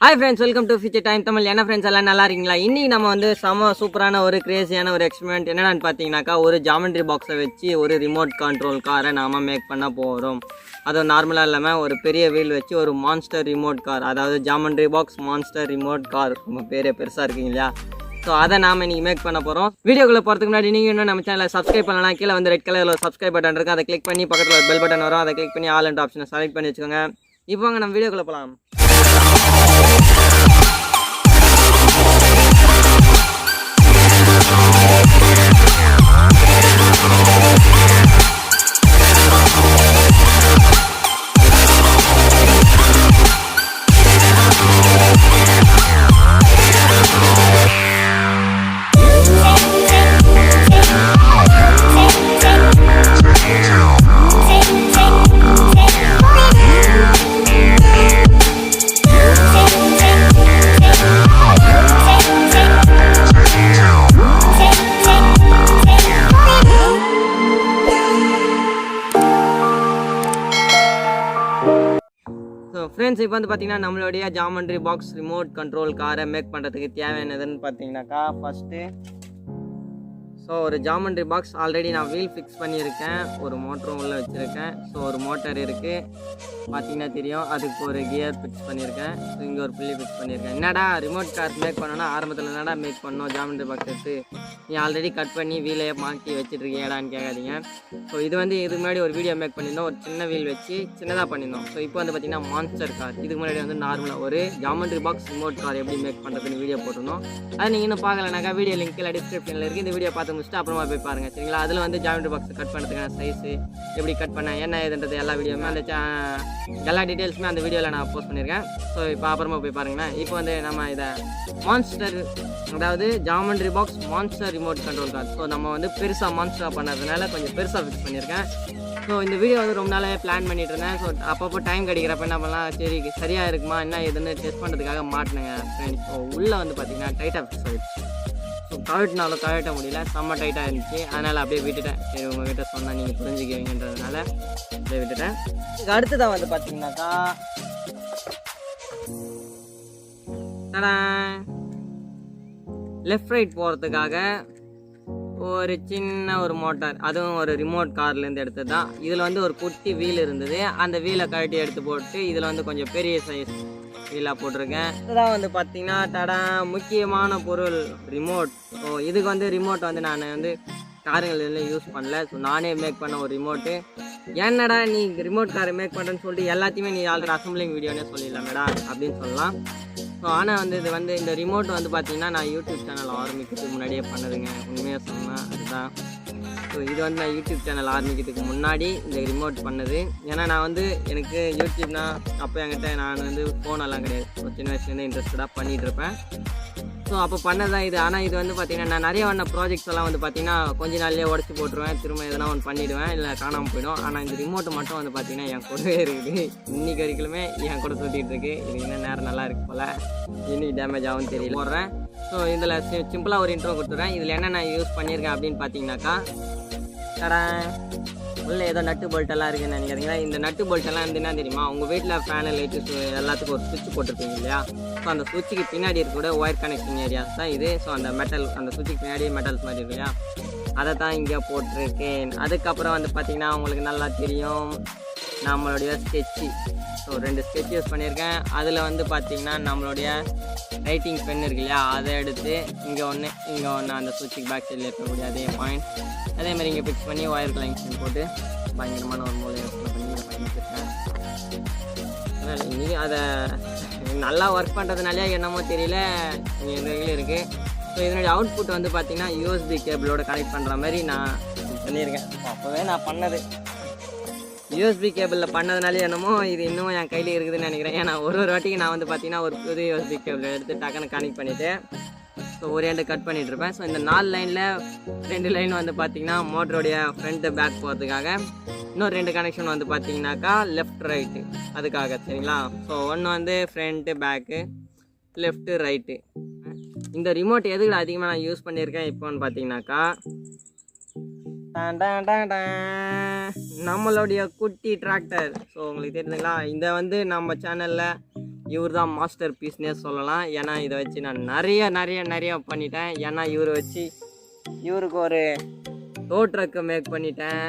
Hi friends, welcome to Future Time Tamil. என்ன friends எல்லாம் நல்லா இருக்கீங்களா? இன்னைக்கு நம்ம வந்து சூப்பரான ஒரு கிரேசியான ஒரு எக்ஸ்பெரிமெண்ட் என்னன்னு பார்த்தீங்கன்னாக்கா, ஒரு ஜாமெண்ட்ரி பாக்ஸை வச்சு ஒரு ரிமோட் கண்ட்ரோல் காரை நாம மேக் பண்ண போகிறோம். அதுவும் நார்மலாக இல்லாமல் ஒரு பெரிய வீல் வச்சு ஒரு மான்ஸ்டர் ரிமோட் கார், அதாவது geometry box monster remote car, ரொம்ப பெருசாக இருக்குங்க இல்லையா? ஸோ அதை நாம் இன்றைக்கி மேக் பண்ண போகிறோம். வீடியோக்குள்ளே போகிறதுக்கு முன்னாடி நீங்கள் இன்னும் நம்ம சேனலை சப்ஸ்கிரைப் பண்ணலாம். கீழே வந்து ரெட் கலரில் ஒரு சப்ஸ்கிரைப் பட்டன் இருக்குது, அதை கிளிக் பண்ணி பக்கத்தில் ஒரு பெல் பட்டன் வரும், அதை கிளிக் பண்ணி ஆல் அண்ட் ஆப்ஷனை செலக்ட் பண்ணி வச்சுக்கோங்க. இப்போ நம்ம வீடியோக்குள்ளே போகலாம். ஃப்ரெண்ட்ஸ், இப்போ வந்து பார்த்தீங்கன்னா நம்மளுடைய ஜாமெண்ட்ரி பாக்ஸ் ரிமோட் கண்ட்ரோல் காரை மேக் பண்ணுறதுக்கு தேவையானதுன்னு பார்த்தீங்கன்னாக்கா, ஃபஸ்ட்டு ஒரு ஜாமெண்ட்ரி பாக்ஸ் ஆல்ரெடி நான் வீல் ஃபிக்ஸ் பண்ணியிருக்கேன், ஒரு மோட்டரும் உள்ளே வச்சுருக்கேன். ஸோ ஒரு மோட்டர் இருக்குது பார்த்தீங்கன்னா தெரியும், அதுக்கு ஒரு கியர் ஃபிக்ஸ் பண்ணியிருக்கேன். ஸோ இங்கே ஒரு புள்ளி ஃபிக்ஸ் பண்ணியிருக்கேன். என்னடா ரிமோட் கார் மேக் பண்ணோன்னா ஆரம்பத்தில் என்னடா மேக் பண்ணோம் ஜாமெண்ட்ரி பாக்ஸ் எடுத்து நீ ஆல்ரெடி கட் பண்ணி வீலையே மாட்டி வச்சுட்ருக்கீங்கடான்னு கேட்காதீங்க. ஸோ இது வந்து இதுக்கு முன்னாடி ஒரு வீடியோ மேக் பண்ணியிருந்தோம், ஒரு சின்ன வீல் வச்சு சின்னதாக பண்ணியிருந்தோம். ஸோ இப்போ வந்து பார்த்திங்கன்னா மான்ஸ்டர் கார், இதுக்கு முன்னாடி வந்து நார்மலாக ஒரு ஜாமெண்ட்ரி பாக்ஸ் ரிமோட் கார் எப்படி மேக் பண்ணுறதுன்னு வீடியோ போட்டிருந்தோம். அதை நீங்கள் இன்னும் பார்க்கலனாக்கா வீடியோ லிங்க் இல்லை டிஸ்கிரிப்ஷனில் இருக்குது, இந்த வீடியோ பார்த்து முடிச்சுட்டு அப்புறமா போய் பாருங்கள் சரிங்களா. அதில் வந்து ஜாமெண்ட்ரி பாக்ஸ் கட் பண்ணுறதுக்கான சைஸு எப்படி கட் பண்ண என்ன ஏதுன்றது எல்லா வீடியோவுமே எல்லா டீட்டெயில்ஸுமே அந்த வீடியோவில் நான் போஸ்ட் பண்ணியிருக்கேன். ஸோ இப்போ அப்புறமா போய் பாருங்களேன். இப்போ வந்து நம்ம இதை மான்ஸ்டர், அதாவது geometry box monster remote control car, so நம்ம வந்து பெருசாக மான்ஸ்டராக பண்ணதுனால கொஞ்சம் பெருசாக ஃபிக்ஸ் பண்ணியிருக்கேன். ஸோ இந்த வீடியோ வந்து ரொம்ப நாளாக பிளான் பண்ணிட்டு இருந்தேன். ஸோ அப்பப்போ டைம் கிடைக்கிறப்ப என்ன பண்ணலாம், சரி சரியாக இருக்குமா என்ன எதுன்னு டெஸ்ட் பண்ணுறதுக்காக மாட்டினேங்க ஃப்ரெண்ட்ஸ். ஸோ உள்ளே வந்து பார்த்திங்கன்னா டைட்டாக ஃபிக்ஸ் ஆகிடுச்சு. ஸோ கழட்டினாலும் கழட்ட முடியல, செம்ம டைட்டாக இருந்துச்சு. அதனால் அப்படியே விட்டுட்டேன். சரி உங்கள்கிட்ட சொன்னால் நீங்கள் புரிஞ்சுக்குவீங்கன்றதுனால அப்படியே விட்டுட்டேன். இதுக்கு அடுத்ததான் வந்து பார்த்தீங்கன்னாக்கா லெஃப்ட் ரைட் போகிறதுக்காக ஒரு சின்ன ஒரு மோட்டார், அதுவும் ஒரு ரிமோட் கார்லேருந்து எடுத்தது தான். இதில் வந்து ஒரு குட்டி வீல் இருந்தது, அந்த வீலை கழட்டி எடுத்து போட்டு இதில் வந்து கொஞ்சம் பெரிய சைஸ் வீலாக போட்டிருக்கேன். இதுதான் வந்து பார்த்தீங்கன்னா முக்கியமான பொருள் ரிமோட். ஸோ இதுக்கு வந்து ரிமோட் வந்து நான் வந்து காருங்கள் எல்லாம் யூஸ் பண்ணல. ஸோ நானே மேக் பண்ண ஒரு ரிமோட்டு. என்னடா நீ ரிமோட் காரை மேக் பண்ணுறேன்னு சொல்லிட்டு எல்லாத்தையுமே நீ ஆல்ரெடி அசம்பிளிங் வீடியோனே சொல்லிடலாமேடா அப்படின்னு சொல்லலாம். ஸோ ஆனால் வந்து இது வந்து இந்த ரிமோட் வந்து பார்த்தீங்கன்னா நான் யூடியூப் சேனல் ஆரம்பிக்கிறதுக்கு முன்னாடியே பண்ணதுங்க, உண்மையாக சொன்னேன் அதுதான். ஸோ இது வந்து நான் யூடியூப் சேனல் ஆரம்பிக்கிறதுக்கு முன்னாடி இந்த ரிமோட் பண்ணது. ஏன்னா நான் வந்து எனக்கு யூடியூப்னா அப்போ என்கிட்ட நான் வந்து ஃபோனெல்லாம் கிடையாது, ஸோ சின்ன வயசுலேருந்து இன்ட்ரெஸ்டடாக பண்ணிகிட்ருப்பேன். ஸோ அப்போ பண்ணதான் இது. ஆனால் இது வந்து பார்த்திங்கன்னா நான் நிறைய ப்ராஜெக்ட்ஸ் எல்லாம் வந்து பார்த்திங்கன்னா கொஞ்ச நாள்லேயே உடச்சி போட்டுருவேன், திரும்ப எதனா ஒன்று பண்ணிவிடுவேன், இல்லை காணாமல் போயிடும். ஆனால் இந்த ரிமோட்டு மட்டும் வந்து பார்த்திங்கன்னா என் கூடவே இருக்குது, இன்றைக்கி வரைக்குமே என் கூட சுற்றிட்டு இருக்கு. இது இன்னும் நேரம் நல்லா இருக்கு போல், இன்னைக்கு டேமேஜ் ஆகும்னு தெரியல போடுறேன். ஸோ இதில் சிம்பிளாக ஒரு இன்ட்ரோ கொடுத்துட்றேன். இதில் என்ன நான் யூஸ் பண்ணியிருக்கேன் அப்படின்னு பார்த்தீங்கன்னாக்கா, உள்ளே ஏதோ நட்டு போல்ட்டெல்லாம் இருக்குதுன்னு நினைக்கிறீங்களா. இந்த நட்டு போல்ட்டெல்லாம் இருந்துன்னா தெரியுமா, உங்கள் வீட்டில் ஃபேனு லைட்டு எல்லாத்துக்கும் ஒரு சுவிட்ச் போட்டிருப்பீங்க இல்லையா. ஸோ அந்த சுவிட்சுக்கு பின்னாடி இருக்கக்கூட ஒயர் கனெக்ஷன் ஏரியாஸ் தான் இது. ஸோ அந்த மெட்டல், அந்த சுவிட்சுக்கு பின்னாடி மெட்டல்ஸ் மாதிரி இருக்கு இல்லையா, அதை தான் இங்கே போட்டிருக்கேன். அதுக்கப்புறம் வந்து பார்த்திங்கன்னா உங்களுக்கு நல்லா தெரியும் நம்மளுடைய ஸ்கெட்சு. ஸோ 2 ஸ்கெட்ச் யூஸ் பண்ணியிருக்கேன். அதில் வந்து பார்த்திங்கன்னா நம்மளுடைய ரைட்டிங் பென் இருக்கு இல்லையா, அதை எடுத்து இங்கே ஒன்று அந்த சுவிட்சுக்கு பேக் சைடில் இருக்கக்கூடிய அதே பாயிண்ட் அதேமாதிரி இங்கே ஃபிக்ஸ் பண்ணி ஒயர் கனெக்ஷன் போட்டு பயங்கரமான ஒரு மூலையை யூஸ் பண்ணி இதை பண்ணிட்டுருக்கேன். இன்றைக்கி அதை நல்லா ஒர்க் பண்ணுறதுனாலே என்னமோ தெரியல இந்த வகையில் இருக்குது. ஸோ இதனுடைய அவுட்புட் வந்து பார்த்திங்கன்னா யூஎஸ்பி கேபிளோட கனெக்ட் பண்ணுற மாதிரி நான் பண்ணியிருக்கேன். அப்போவே நான் பண்ணது யூஎஸ்பி கேபிளில் பண்ணதுனாலே என்னமோ இது இன்னும் என் கையில் இருக்குதுன்னு நினைக்கிறேன். ஏன்னா ஒரு வாட்டிக்கு நான் வந்து பார்த்திங்கன்னா ஒரு புது யூஎஸ்பி கேபிள் எடுத்து டக்குன்னு கனெக்ட் பண்ணிவிட்டு ஸோ ஒரு எண்டு கட் பண்ணிகிட்ருப்பேன். ஸோ இந்த 4 லைனில் 2 லைன் வந்து பார்த்திங்கன்னா மோட்டருடைய ஃப்ரண்ட்டு பேக் போகிறதுக்காக, இன்னொரு 2 கனெக்ஷன் வந்து பார்த்திங்கனாக்கா லெஃப்ட் ரைட்டு அதுக்காக சரிங்களா. ஸோ ஒன்று வந்து ஃப்ரண்ட்டு பேக்கு, லெஃப்ட்டு ரைட்டு. இந்த ரிமோட் எதுக்கு அதிகமாக நான் யூஸ் பண்ணியிருக்கேன் இப்போன்னு பார்த்தீங்கன்னாக்கா, நம்மளுடைய குட்டி டிராக்டர். ஸோ உங்களுக்கு தெரியுதுங்களா, இதை வந்து நம்ம சேனலில் இவர் தான் மாஸ்டர் பீஸ்னே சொல்லலாம். ஏன்னா இதை வச்சு நான் நிறைய பண்ணிட்டேன். ஏன்னா இவரை வச்சு இவருக்கு ஒரு டோ ட்ரக்கு மேக் பண்ணிட்டேன்.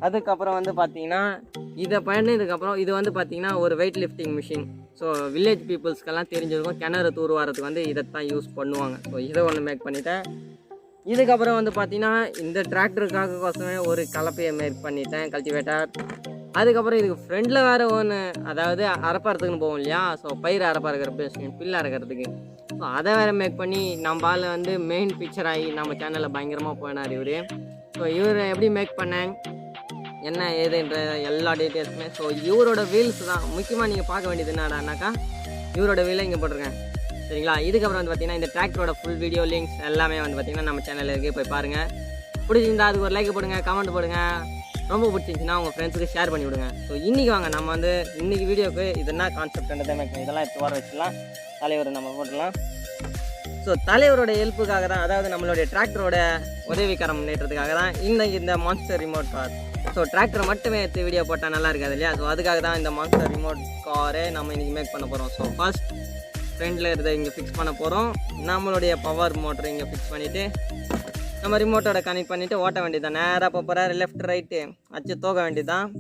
அதுக்கப்புறம் வந்து பார்த்திங்கன்னா இதை பண்ணதுக்கப்புறம் இது வந்து பார்த்திங்கன்னா ஒரு weight lifting machine. So village பீப்புள்ஸ்க்கெல்லாம் தெரிஞ்சிருக்கும், கிணறு தூர்வாரத்துக்கு வந்து இதை தான் யூஸ் பண்ணுவாங்க. ஸோ இதை ஒன்று மேக் பண்ணிட்டேன். இதுக்கப்புறம் வந்து பார்த்திங்கன்னா இந்த டிராக்டருக்காக கோசமே ஒரு கலப்பையை மேக் பண்ணிட்டேன், கல்டிவேட்டர். அதுக்கப்புறம் இதுக்கு ஃப்ரெண்டில் வேறு ஒன்று, அதாவது அரைப்பறதுக்குன்னு போவோம் இல்லையா, ஸோ பயிர் அரைப்பறக்கிற மிஷின், பில் அரைக்கிறதுக்கு. ஸோ அதை வேறு மேக் பண்ணி நம்ம ஆள் வந்து மெயின் பிக்சர் ஆகி நம்ம சேனலில் பயங்கரமாக போனார் இவர். ஸோ இவர் எப்படி மேக் பண்ணேன், என்ன ஏதுன்ற எல்லா டீட்டெயில்ஸுமே. ஸோ இவரோட வீல்ஸ் தான் முக்கியமாக நீங்கள் பார்க்க வேண்டியது என்னடானாக்கா, இவரோட வீலை இங்கே போட்டிருக்கேன் சரிங்களா. இதுக்கப்புறம் வந்து பார்த்திங்கன்னா இந்த டிராக்டரோட ஃபுல் வீடியோ லிங்க்ஸ் எல்லாமே வந்து பார்த்திங்கன்னா நம்ம சேனலில் இருக்குது, போய் பாருங்கள். பிடிச்சிருந்தா அதுக்கு ஒரு லைக் போடுங்க, கமெண்ட் போடுங்க. ரொம்ப பிடிச்சிருந்துச்சின்னா உங்கள் ஃப்ரெண்ட்ஸுக்கு ஷேர் பண்ணி விடுங்க. ஸோ இன்றைக்கி வாங்க நம்ம வந்து இன்றைக்கி வீடியோக்கு இது என்ன கான்செப்ட்ன்றதை மேக் இதெல்லாம் எடுத்து வர வச்சிடலாம். தலைவர் நம்ம போட்டுடலாம். ஸோ தலைவரோட ஹெல்ப்புக்காக தான், அதாவது நம்மளுடைய டிராக்டரோட உதவிக்கரம் முன்னேற்றத்துக்காக தான் இந்த மான்ஸ்டர் ரிமோட் கார். ஸோ டிராக்டரை மட்டுமே எடுத்து வீடியோ போட்டால் நல்லா இருக்காது இல்லையா. ஸோ அதுக்காக தான் இந்த மான்ஸ்டர் ரிமோட் காரை நம்ம இன்றைக்கி மேக் பண்ண போகிறோம். ஸோ ஃபர்ஸ்ட் ஃப்ரண்டில் இருந்த இங்கே ஃபிக்ஸ் பண்ண போகிறோம். நம்மளுடைய பவர் மோட்டரை இங்கே ஃபிக்ஸ் பண்ணிவிட்டு நம்ம ரிமோட்டோட கனெக்ட் பண்ணிவிட்டு ஓட்ட வேண்டியது தான். நேராக போகிறாரு, லெஃப்ட் ரைட்டு அச்சு தோக்க வேண்டியது தான்.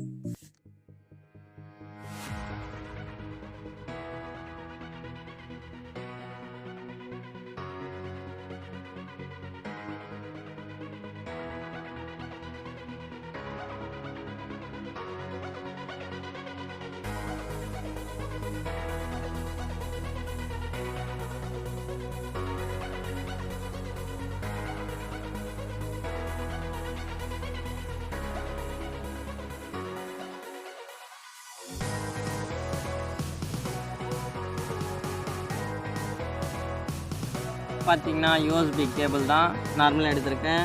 பார்த்தீங்கன்னா யூஎஸ்பி கேபிள் தான் நார்மலாக எடுத்திருக்கேன்.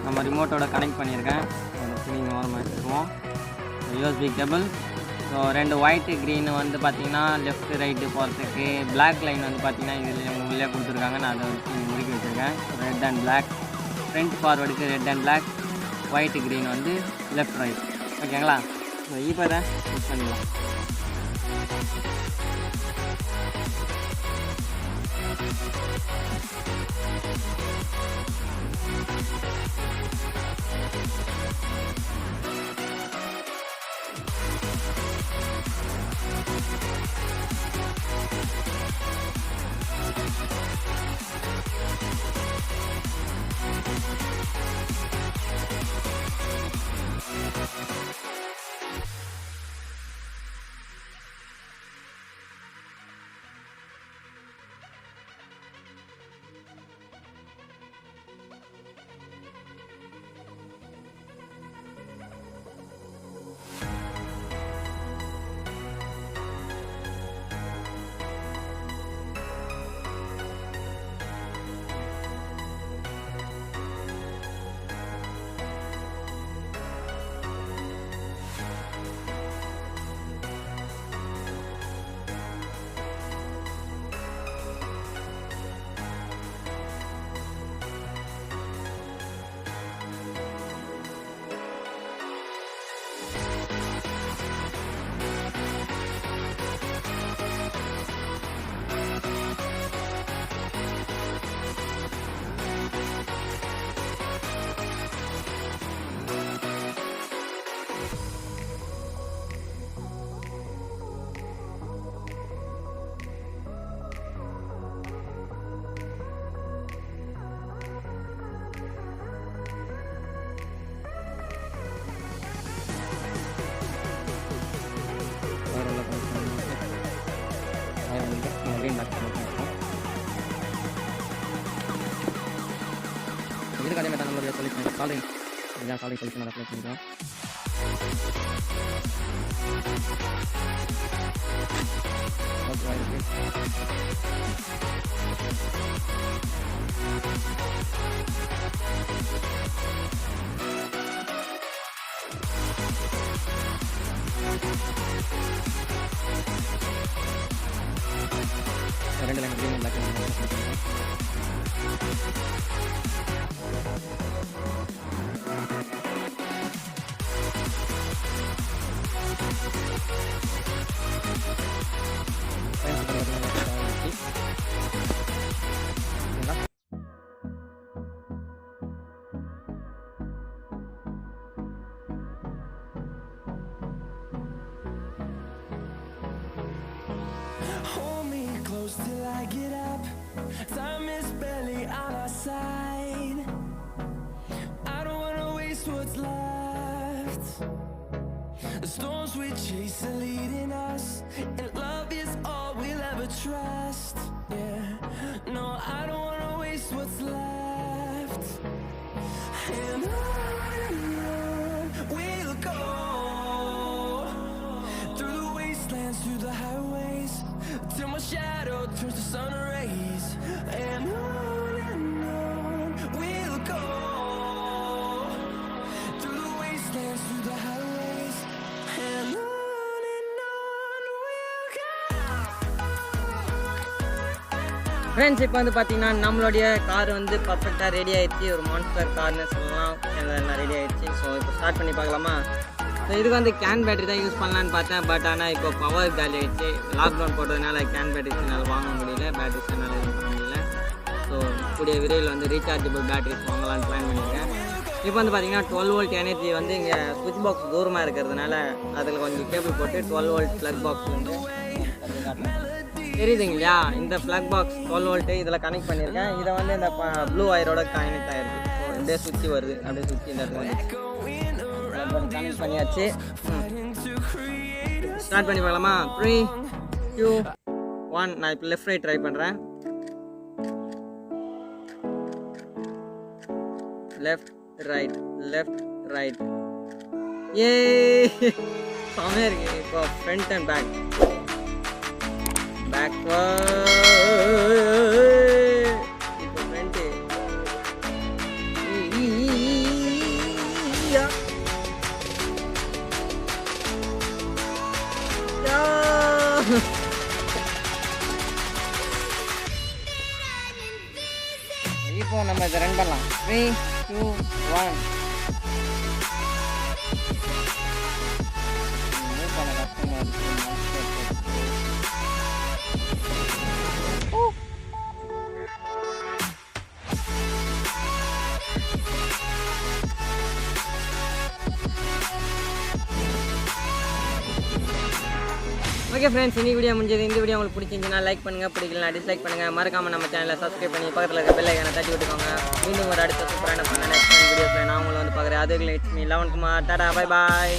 நம்ம ரிமோட்டோட கனெக்ட் பண்ணியிருக்கேன். நீங்கள் ஓரமாக எடுத்துக்குவோம். USB cable. So 2 white green வந்து பார்த்திங்கன்னா லெஃப்ட் ரைட்டு போகிறதுக்கு. பிளாக் லைன் வந்து பார்த்திங்கன்னா இதில் உள்ளே கொடுத்துருக்காங்க. நான் அதை வச்சு முறுக்கி வச்சுருக்கேன். Red and black. ஃப்ரண்ட் ஃபார்வர்டுக்கு red and black, white green வந்து லெஃப்ட் ரைட். ஓகேங்களா. ஸோ இப்போ தான் யூஸ் பண்ணிடலாம். இதுக்கு அதே மாதிரி நம்மளுடைய சொல்யூஷன் சால்விங் இதான் சால்விங் சொல்யூஷன் அப்ளை பண்ணிக்கலாம். ரெண்டு line green black Hold me close till I get up. Time is barely on our side. I don't wanna waste what's left. The storms we chase are leading us, and love is all we'll ever trust. Yeah, no, I don't wanna waste what's left. And on we'll go, through the wastelands, through the highways, till my shadow turns to sun rays. And on we'll go, through the wastelands, through the highways, and on we'll go. Friends இப்போ வந்து பார்த்தீங்கன்னா நம்மளுடைய car வந்து பர்ஃபெக்டாக ready ஆயிடுச்சு. ஒரு monster கார்னு சொல்லலாம், எல்லாம் ரெடி ஆயிடுச்சு. ஸோ இப்போ ஸ்டார்ட் பண்ணி பார்க்கலாமா? ஸோ இதுக்கு வந்து கேன் பேட்டரி தான் யூஸ் பண்ணலான்னு பார்த்தேன். பட் ஆனால் இப்போ பவர் காலி ஆகிடுச்சு. லாக்டவுன் போட்டதுனால கேன் பேட்டரிஸ் என்னால் வாங்க முடியல, பேட்டரிஸ் என்னால் யூஸ் பண்ண முடியல. ஸோ கூடிய விரைவில் வந்து ரீசார்ஜபிள் பேட்டரிஸ் வாங்கலான்னு பிளான் பண்ணியிருக்கேன். இப்போ வந்து பார்த்தீங்கன்னா 12 வோல்ட் எனர்ஜி வந்து இங்கே ஸ்விட்ச் பாக்ஸ் தூரமாக இருக்கிறதுனால அதில் கொஞ்சம் கேபிள் போட்டு 12 வோல்ட் ப்ளக் பாக்ஸ் வந்து தெரியுதுங்களா? இந்த ப்ளக் பாக்ஸ் 12 வோல்ட்டு இதில் கனெக்ட் பண்ணியிருக்கேன். இதை வந்து இந்த ப்ளூ ஒயரோட கனெக்ட் ஆகிருக்கு. ஸோ அப்படியே சுற்றி வருது, அப்படியே சுற்றி இந்த இடத்துல வந்து கனெக்ட் பண்ணியாச்சு. ஸ்டார்ட் பண்ணி பார்க்கலாமா? 3, 2, 1. நான் இப்போ லெஃப்ட் ரைட் ட்ரை பண்ணுறேன். Left right, left right. ஏ செமையாக இருக்கு. இப்போ ஃப்ரண்ட் அண்ட் பேக், பேக்வர்ட். இப்போ ஃப்ரண்ட்டு. இப்போ நம்ம இதை ரன் பண்ணலாம். 3, 2, 1. மூவ் பண்ண கஷ்டமாக இருக்கு. ஓகே ஃப்ரெண்ட்ஸ், இந்த வீடியோ முடிஞ்சது. இந்த வீடியோ உங்களுக்கு பிடிச்சிருந்துச்சுன்னா லைக் பண்ணுங்கள், பிடிக்கலனா டிஸ்லைக் பண்ணுங்கள். மறக்காமல் நம்ம சேனலை சப்ஸ்கிரைப் பண்ணி பக்கத்தில் இருக்க பெல் ஐகானை தட்டி விட்டுக்கோங்க. மீண்டும் ஒரு அடுத்த சூப்பரான பண்ண நெக்ஸ்ட் வீடியோஸில் நான் உங்களை வந்து பார்க்குறேன். அதுக்கு it's me eleven Kumar. Tata, bye bye.